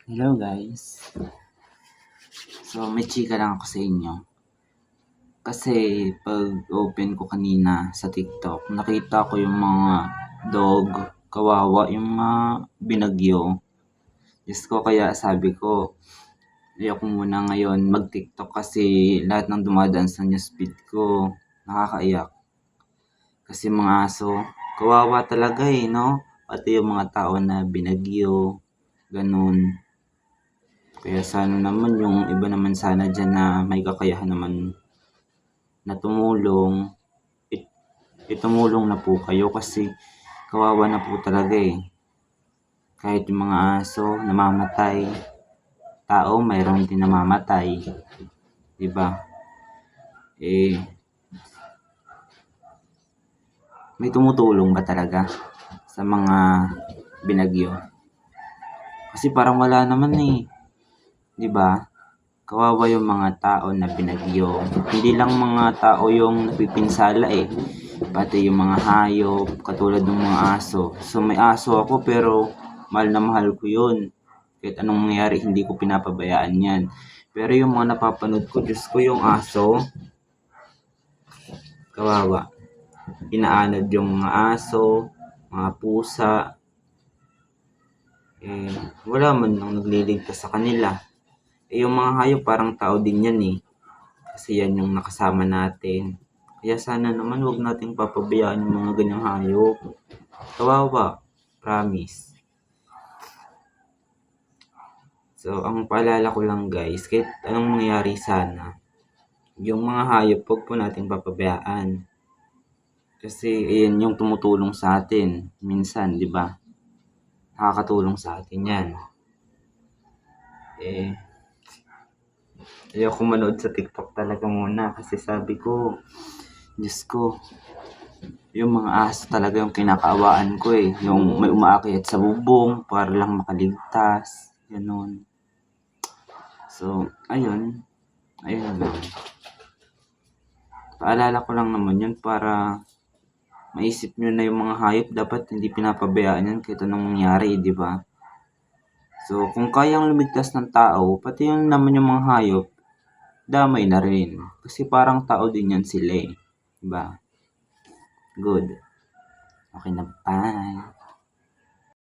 Hello guys. So may chika lang ako sa inyo. Kasi pag open ko kanina sa TikTok, nakita ko yung mga dog, kawawa, yung mga binagyo. Diyos ko, kaya sabi ko, ayoko muna ngayon mag-TikTok kasi lahat ng dumadaan sa newsfeed ko, nakakaiyak. Kasi mga aso, kawawa talaga no? Pati yung mga tao na binagyo, ganun. Kaya sana naman yung iba naman sana dyan na may kakayahan naman na tumulong, itumulong na po kayo kasi kawawa na po talaga Kahit yung mga aso namamatay, tao mayroon din namamatay. Diba? May tumutulong ba talaga sa mga binagyo? Kasi parang wala naman 'di ba? Kawawa yung mga tao na binagyo. Hindi lang mga tao yung napipinsala pati yung mga hayop, katulad ng mga aso. So may aso ako pero mahal na mahal ko yun. Kahit anong mangyari, hindi ko pinapabayaan yan. Pero yung mga napapanood ko, Diyos ko, yung aso, kawawa. Inaanod yung mga aso, mga pusa. Wala man nang nagliligtas sa kanila. Yung mga hayop parang tao din yan Kasi yan yung nakasama natin. Kaya sana naman wag nating papabayaan yung mga ganyang hayop. Kawawa. Promise. So, ang paalala ko lang guys, kahit anong mangyari sana, yung mga hayop wag po nating papabayaan. Kasi ayan yung tumutulong sa atin. Minsan, di ba? Nakakatulong sa atin yan. Ayoko manood sa TikTok talaga muna kasi sabi ko, Diyos ko, yung mga aso talaga yung kinakaawaan ko Yung may umaakyat sa bubong para lang makaligtas. Ganun. So, ayun lang. Paalala ko lang naman yun para maisip nyo na yung mga hayop dapat hindi pinapabayaan yan kahit anong mangyari, di ba? So, kung kayang lumigtas ng tao, pati yung naman yung mga hayop, damay na rin. Kasi parang tao din yan sila Diba? Good. Okay na, bye.